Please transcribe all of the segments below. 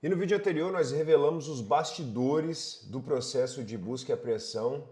E no vídeo anterior nós revelamos os bastidores do processo de busca e apreensão,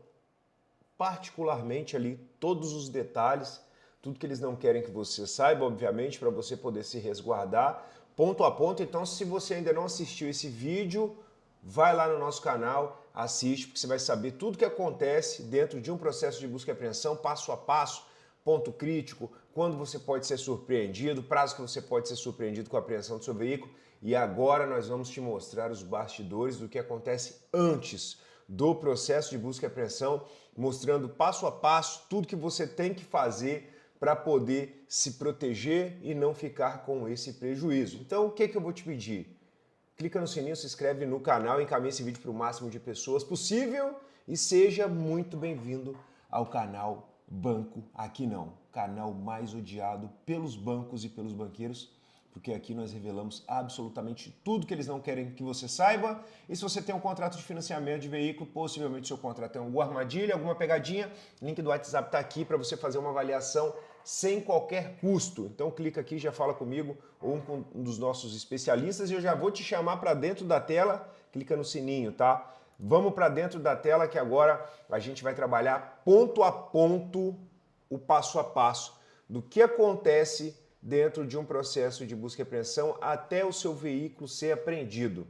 particularmente ali todos os detalhes, tudo que eles não querem que você saiba, obviamente, para você poder se resguardar, ponto a ponto. Então, se você ainda não assistiu esse vídeo, vai lá no nosso canal, assiste, porque você vai saber tudo que acontece dentro de um processo de busca e apreensão, passo a passo, ponto crítico, quando você pode ser surpreendido, prazo que você pode ser surpreendido com a apreensão do seu veículo. E agora nós vamos te mostrar os bastidores do que acontece antes do processo de busca e apreensão, mostrando passo a passo tudo que você tem que fazer para poder se proteger e não ficar com esse prejuízo. Então, o que eu vou te pedir? Clica no sininho, se inscreve no canal, encaminhe esse vídeo para o máximo de pessoas possível e seja muito bem-vindo ao canal Banco Aqui Não, canal mais odiado pelos bancos e pelos banqueiros, porque aqui nós revelamos absolutamente tudo que eles não querem que você saiba. E se você tem um contrato de financiamento de veículo, possivelmente seu contrato tem alguma armadilha, alguma pegadinha, link do WhatsApp está aqui para você fazer uma avaliação sem qualquer custo. Então clica aqui, já fala comigo ou com um dos nossos especialistas e eu já vou te chamar para dentro da tela, clica no sininho, tá? Vamos para dentro da tela que agora a gente vai trabalhar ponto a ponto, o passo a passo do que acontece dentro de um processo de busca e apreensão até o seu veículo ser apreendido.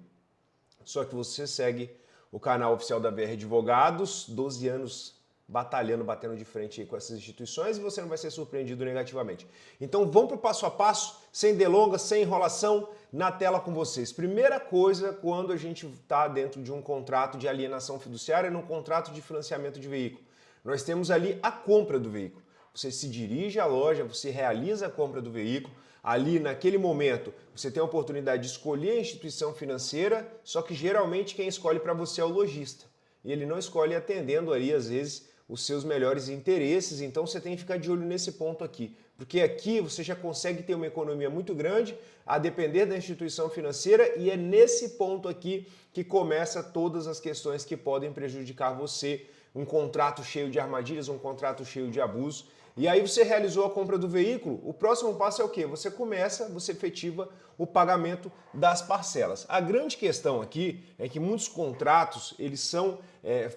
Só que você segue o canal oficial da VR Advogados, 12 anos batalhando, batendo de frente aí com essas instituições e você não vai ser surpreendido negativamente. Então vamos para o passo a passo, sem delongas, sem enrolação, na tela com vocês. Primeira coisa, quando a gente está dentro de um contrato de alienação fiduciária, num contrato de financiamento de veículo, nós temos ali a compra do veículo. Você se dirige à loja, você realiza a compra do veículo, ali naquele momento você tem a oportunidade de escolher a instituição financeira, só que geralmente quem escolhe para você é o lojista. E ele não escolhe atendendo ali, às vezes, os seus melhores interesses, então você tem que ficar de olho nesse ponto aqui. Porque aqui você já consegue ter uma economia muito grande, a depender da instituição financeira, e é nesse ponto aqui que começa todas as questões que podem prejudicar você. Um contrato cheio de armadilhas, um contrato cheio de abuso. E aí você realizou a compra do veículo, o próximo passo é o quê? Você efetiva o pagamento das parcelas. A grande questão aqui é que muitos contratos, eles são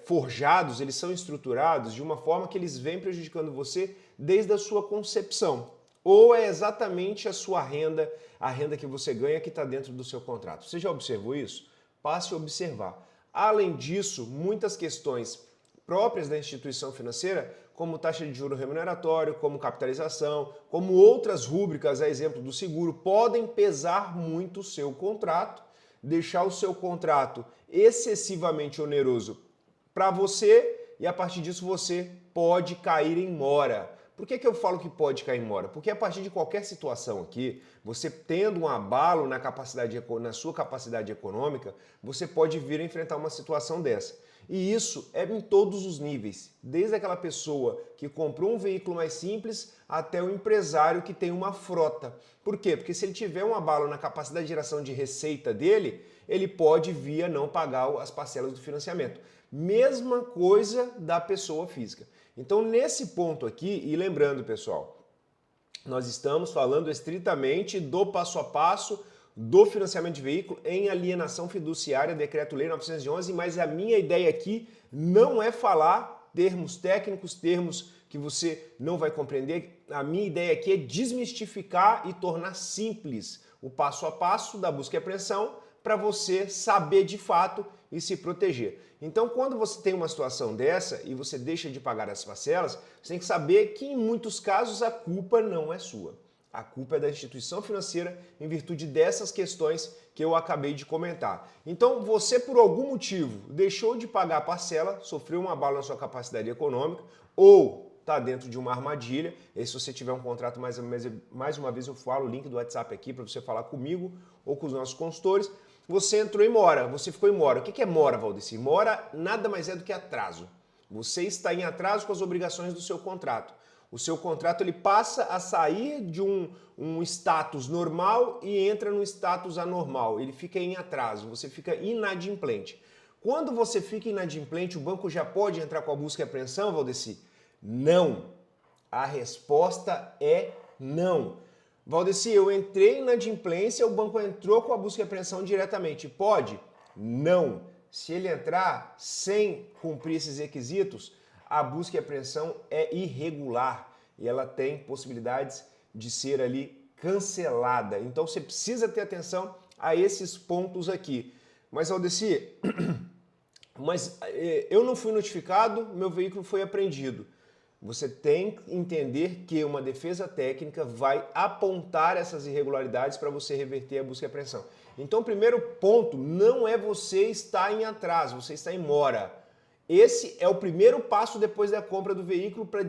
forjados, eles são estruturados de uma forma que eles vêm prejudicando você desde a sua concepção. Ou é exatamente a sua renda, a renda que você ganha que está dentro do seu contrato. Você já observou isso? Passe a observar. Além disso, muitas questões próprias da instituição financeira, como taxa de juro remuneratório, como capitalização, como outras rúbricas, a exemplo do seguro, podem pesar muito o seu contrato, deixar o seu contrato excessivamente oneroso para você e a partir disso você pode cair em mora. Por que eu falo que pode cair em mora? Porque a partir de qualquer situação aqui, você tendo um abalo na sua capacidade econômica, você pode vir a enfrentar uma situação dessa. E isso é em todos os níveis, desde aquela pessoa que comprou um veículo mais simples até o empresário que tem uma frota. Por quê? Porque se ele tiver um abalo na capacidade de geração de receita dele, ele pode vir a não pagar as parcelas do financiamento. Mesma coisa da pessoa física. Então, nesse ponto aqui, e lembrando, pessoal, nós estamos falando estritamente do passo a passo do financiamento de veículo em alienação fiduciária, Decreto-Lei 911, mas a minha ideia aqui não é falar termos técnicos, termos que você não vai compreender. A minha ideia aqui é desmistificar e tornar simples o passo a passo da busca e apreensão para você saber de fato e se proteger. Então, quando você tem uma situação dessa e você deixa de pagar as parcelas, você tem que saber que em muitos casos a culpa não é sua. A culpa é da instituição financeira em virtude dessas questões que eu acabei de comentar. Então, você por algum motivo deixou de pagar a parcela, sofreu um abalo na sua capacidade econômica ou está dentro de uma armadilha. E se você tiver um contrato, mais uma vez eu falo o link do WhatsApp aqui para você falar comigo ou com os nossos consultores. Você entrou em mora, você ficou em mora. O que é mora, Valdeci? Mora nada mais é do que atraso. Você está em atraso com as obrigações do seu contrato. O seu contrato ele passa a sair de um status normal e entra no status anormal. Ele fica em atraso, você fica inadimplente. Quando você fica inadimplente, o banco já pode entrar com a busca e apreensão, Valdeci? Não. A resposta é não. Valdeci, eu entrei na inadimplência, o banco entrou com a busca e apreensão diretamente. Pode? Não. Se ele entrar sem cumprir esses requisitos, a busca e apreensão é irregular e ela tem possibilidades de ser ali cancelada. Então você precisa ter atenção a esses pontos aqui. Mas, Valdeci, eu não fui notificado, meu veículo foi apreendido. Você tem que entender que uma defesa técnica vai apontar essas irregularidades para você reverter a busca e apreensão. Então, o primeiro ponto não é você estar em atraso, você está em mora. Esse é o primeiro passo depois da compra do veículo para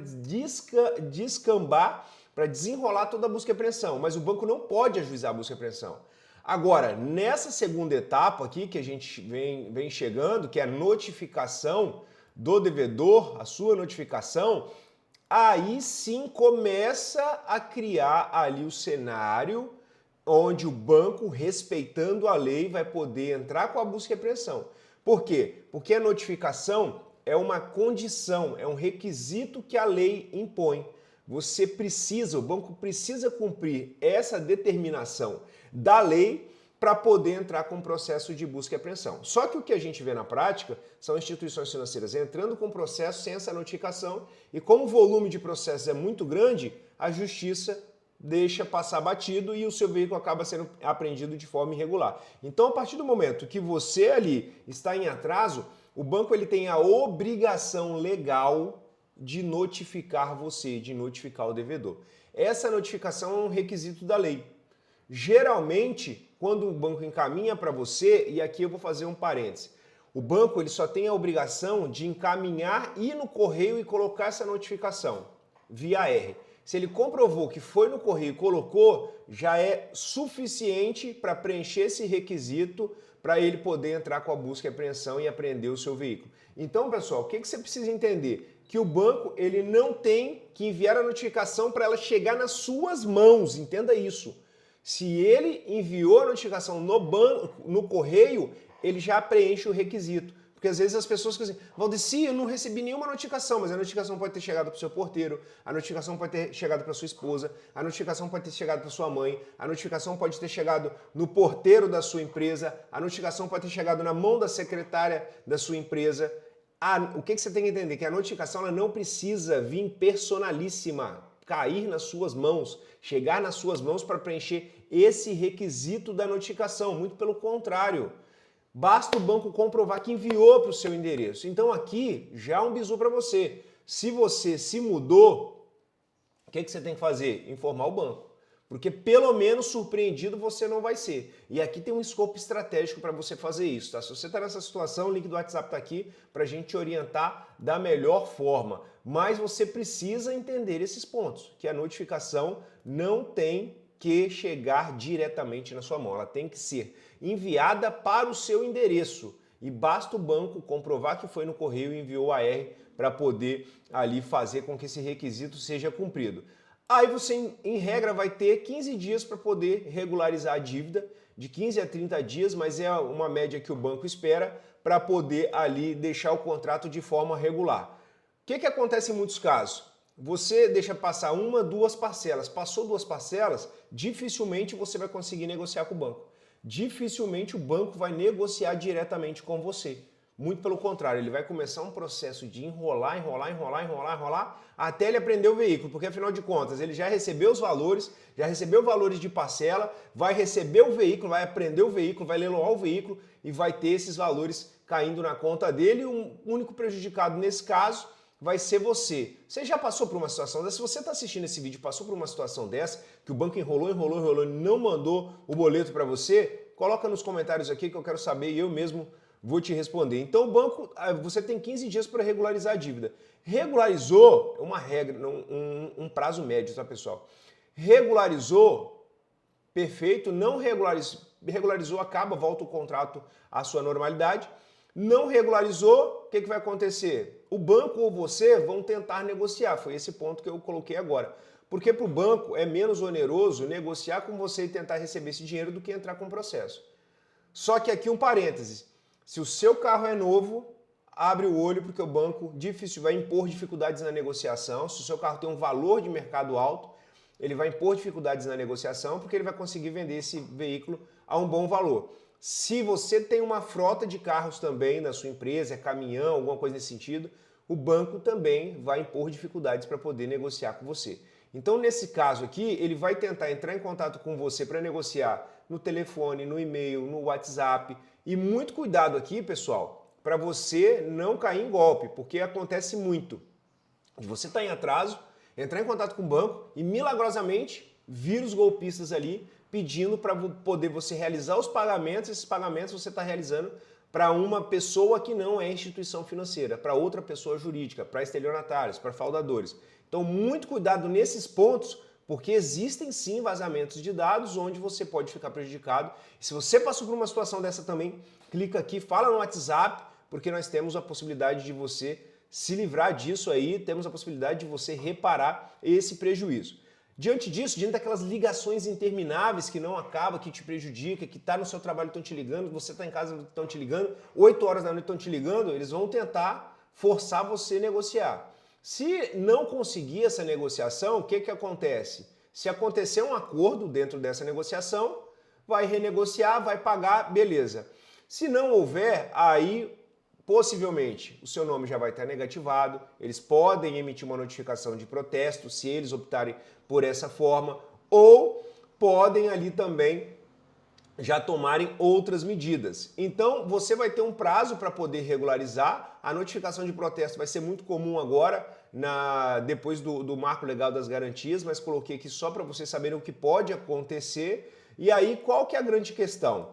descambar, para desenrolar toda a busca e apreensão. Mas o banco não pode ajuizar a busca e apreensão. Agora, nessa segunda etapa aqui que a gente vem chegando, que é a notificação do devedor, a sua notificação, aí sim começa a criar ali o cenário onde o banco, respeitando a lei, vai poder entrar com a busca e apreensão. Por quê? Porque a notificação é uma condição, é um requisito que a lei impõe. Você precisa, o banco precisa cumprir essa determinação da lei para poder entrar com o processo de busca e apreensão. Só que o que a gente vê na prática são instituições financeiras entrando com processo sem essa notificação e como o volume de processos é muito grande, a justiça deixa passar batido e o seu veículo acaba sendo apreendido de forma irregular. Então, a partir do momento que você ali está em atraso, o banco ele tem a obrigação legal de notificar você, de notificar o devedor. Essa notificação é um requisito da lei. Geralmente, quando o banco encaminha para você, e aqui eu vou fazer um parêntese, o banco ele só tem a obrigação de encaminhar, ir no correio e colocar essa notificação via R. Se ele comprovou que foi no correio e colocou, já é suficiente para preencher esse requisito para ele poder entrar com a busca e apreensão e apreender o seu veículo. Então, pessoal, o que você precisa entender? Que o banco ele não tem que enviar a notificação para ela chegar nas suas mãos, entenda isso. Se ele enviou a notificação no correio, ele já preenche o requisito. Porque às vezes as pessoas ficam assim, Valdeci, eu não recebi nenhuma notificação, mas a notificação pode ter chegado para o seu porteiro, a notificação pode ter chegado para sua esposa, a notificação pode ter chegado para sua mãe, a notificação pode ter chegado no porteiro da sua empresa, a notificação pode ter chegado na mão da secretária da sua empresa. O que você tem que entender? Que a notificação ela não precisa vir personalíssima, cair nas suas mãos, chegar nas suas mãos para preencher esse requisito da notificação. Muito pelo contrário. Basta o banco comprovar que enviou para o seu endereço. Então aqui já é um bizu para você. Se você se mudou, o que você tem que fazer? Informar o banco. Porque pelo menos surpreendido você não vai ser. E aqui tem um escopo estratégico para você fazer isso, tá? Se você está nessa situação, o link do WhatsApp está aqui para a gente te orientar da melhor forma. Mas você precisa entender esses pontos, que a notificação não tem que chegar diretamente na sua mão. Ela tem que ser enviada para o seu endereço. E basta o banco comprovar que foi no correio e enviou a R para poder ali fazer com que esse requisito seja cumprido. Aí você, em regra, vai ter 15 dias para poder regularizar a dívida, de 15 a 30 dias, mas é uma média que o banco espera para poder ali deixar o contrato de forma regular. O que acontece em muitos casos? Você deixa passar uma, duas parcelas. Passou duas parcelas, dificilmente você vai conseguir negociar com o banco. Dificilmente o banco vai negociar diretamente com você. Muito pelo contrário, ele vai começar um processo de enrolar, até ele apreender o veículo, porque afinal de contas ele já recebeu os valores, já recebeu valores de parcela, vai receber o veículo, vai apreender o veículo, vai leiloar o veículo e vai ter esses valores caindo na conta dele e o único prejudicado nesse caso vai ser você. Você já passou por uma situação dessa? Se você está assistindo esse vídeo e passou por uma situação dessa, que o banco enrolou e não mandou o boleto para você, coloca nos comentários aqui que eu quero saber e eu mesmo vou te responder. Então o banco, você tem 15 dias para regularizar a dívida. Regularizou, é uma regra, um prazo médio, tá pessoal? Regularizou, perfeito, não regularizou, acaba, volta o contrato à sua normalidade. Não regularizou, o que vai acontecer? O banco ou você vão tentar negociar, foi esse ponto que eu coloquei agora. Porque para o banco é menos oneroso negociar com você e tentar receber esse dinheiro do que entrar com o processo. Só que aqui um parêntese, se o seu carro é novo, abre o olho porque o banco vai impor dificuldades na negociação. Se o seu carro tem um valor de mercado alto, ele vai impor dificuldades na negociação porque ele vai conseguir vender esse veículo a um bom valor. Se você tem uma frota de carros também na sua empresa, é caminhão, alguma coisa nesse sentido, o banco também vai impor dificuldades para poder negociar com você. Então, nesse caso aqui, ele vai tentar entrar em contato com você para negociar no telefone, no e-mail, no WhatsApp. E muito cuidado aqui, pessoal, para você não cair em golpe, porque acontece muito de você estar em atraso, entrar em contato com o banco e milagrosamente vir os golpistas ali pedindo para poder você realizar os pagamentos. Esses pagamentos você está realizando para uma pessoa que não é instituição financeira, para outra pessoa jurídica, para estelionatários, para fraudadores. Então, muito cuidado nesses pontos, porque existem sim vazamentos de dados onde você pode ficar prejudicado. E se você passou por uma situação dessa também, clica aqui, fala no WhatsApp, porque nós temos a possibilidade de você se livrar disso aí, temos a possibilidade de você reparar esse prejuízo. Diante disso, diante daquelas ligações intermináveis que não acabam, que te prejudica, que está no seu trabalho, estão te ligando, você está em casa, estão te ligando, 8 horas da noite estão te ligando, eles vão tentar forçar você a negociar. Se não conseguir essa negociação, o que acontece? Se acontecer um acordo dentro dessa negociação, vai renegociar, vai pagar, beleza. Se não houver, aí possivelmente o seu nome já vai estar negativado, eles podem emitir uma notificação de protesto se eles optarem por essa forma, ou podem ali também já tomarem outras medidas. Então você vai ter um prazo para poder regularizar. A notificação de protesto vai ser muito comum agora, depois do Marco Legal das Garantias, mas coloquei aqui só para vocês saberem o que pode acontecer. E aí, qual que é a grande questão?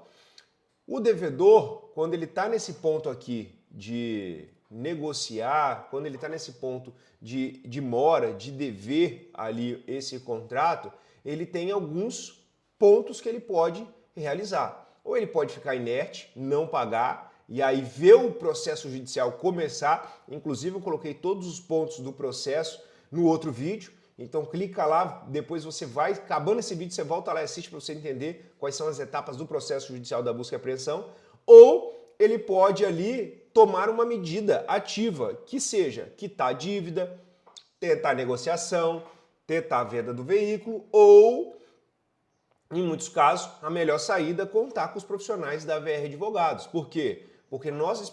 O devedor, quando ele está nesse ponto aqui de negociar, quando ele está nesse ponto de mora, de dever ali esse contrato, ele tem alguns pontos que ele pode realizar. Ou ele pode ficar inerte, não pagar, e aí ver o processo judicial começar. Inclusive eu coloquei todos os pontos do processo no outro vídeo, então clica lá, depois você vai, acabando esse vídeo, você volta lá e assiste para você entender quais são as etapas do processo judicial da busca e apreensão. Ou ele pode ali tomar uma medida ativa, que seja quitar a dívida, tentar a negociação, tentar a venda do veículo, ou, em muitos casos, a melhor saída é contar com os profissionais da VR Advogados. Por quê? Porque nossa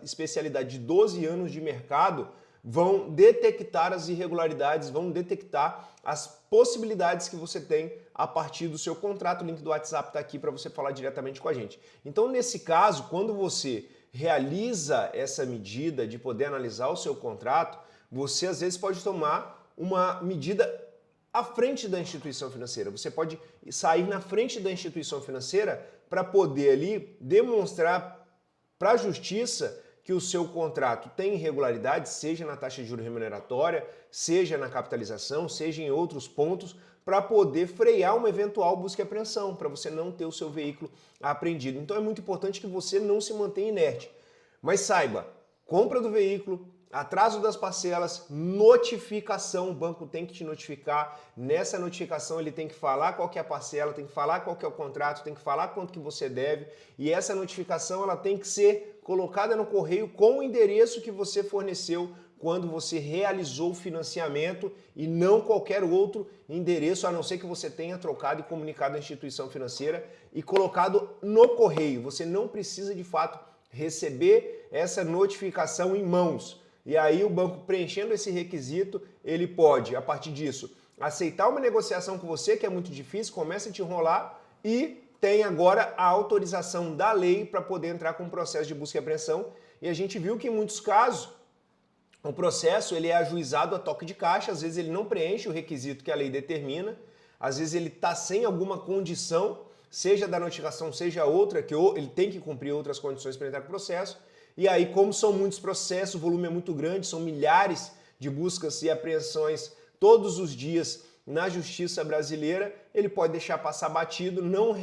especialidade de 12 anos de mercado vão detectar as irregularidades, vão detectar as possibilidades que você tem a partir do seu contrato. O link do WhatsApp está aqui para você falar diretamente com a gente. Então, nesse caso, quando você realiza essa medida de poder analisar o seu contrato, você às vezes pode tomar uma medida à frente da instituição financeira. Você pode sair na frente da instituição financeira para poder ali demonstrar para a justiça que o seu contrato tem irregularidades, seja na taxa de juros remuneratória, seja na capitalização, seja em outros pontos, para poder frear uma eventual busca e apreensão, para você não ter o seu veículo apreendido. Então é muito importante que você não se mantenha inerte. Mas saiba, compra do veículo, atraso das parcelas, notificação, o banco tem que te notificar. Nessa notificação ele tem que falar qual que é a parcela, tem que falar qual que é o contrato, tem que falar quanto que você deve, e essa notificação ela tem que ser colocada no correio com o endereço que você forneceu quando você realizou o financiamento e não qualquer outro endereço, a não ser que você tenha trocado e comunicado à instituição financeira e colocado no correio. Você não precisa de fato receber essa notificação em mãos. E aí o banco preenchendo esse requisito, ele pode, a partir disso, aceitar uma negociação com você, que é muito difícil, começa a te enrolar e tem agora a autorização da lei para poder entrar com o processo de busca e apreensão. E a gente viu que em muitos casos o processo ele é ajuizado a toque de caixa, às vezes ele não preenche o requisito que a lei determina, às vezes ele está sem alguma condição, seja da notificação, seja outra, que ele tem que cumprir outras condições para entrar com o processo. E aí, como são muitos processos, o volume é muito grande, são milhares de buscas e apreensões todos os dias na justiça brasileira, ele pode deixar passar batido, não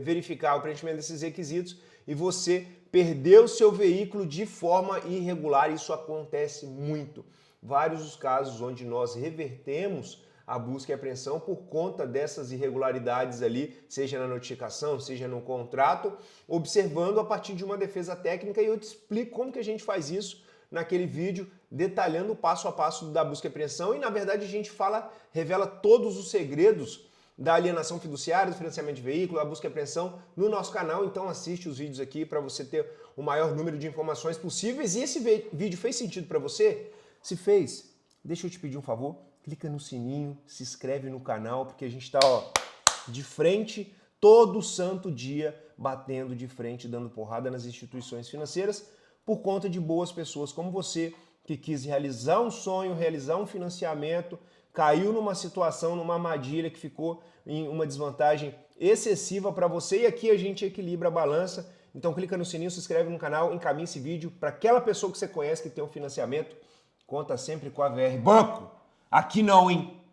verificar o preenchimento desses requisitos e você perder o seu veículo de forma irregular. Isso acontece muito. Vários os casos onde nós revertemos a busca e apreensão por conta dessas irregularidades ali, seja na notificação, seja no contrato, observando a partir de uma defesa técnica, e eu te explico como que a gente faz isso naquele vídeo detalhando o passo a passo da busca e apreensão e, na verdade, a gente revela todos os segredos da alienação fiduciária, do financiamento de veículo, da busca e apreensão no nosso canal. Então assiste os vídeos aqui para você ter o maior número de informações possíveis. E esse vídeo fez sentido para você? Se fez, deixa eu te pedir um favor, clica no sininho, se inscreve no canal, porque a gente está de frente todo santo dia, batendo de frente, dando porrada nas instituições financeiras, por conta de boas pessoas como você, que quis realizar um sonho, realizar um financiamento, caiu numa situação, numa armadilha que ficou em uma desvantagem excessiva para você, e aqui a gente equilibra a balança. Então clica no sininho, se inscreve no canal, encaminha esse vídeo para aquela pessoa que você conhece que tem um financiamento. Conta sempre com a VR Banco. Aqui não, hein?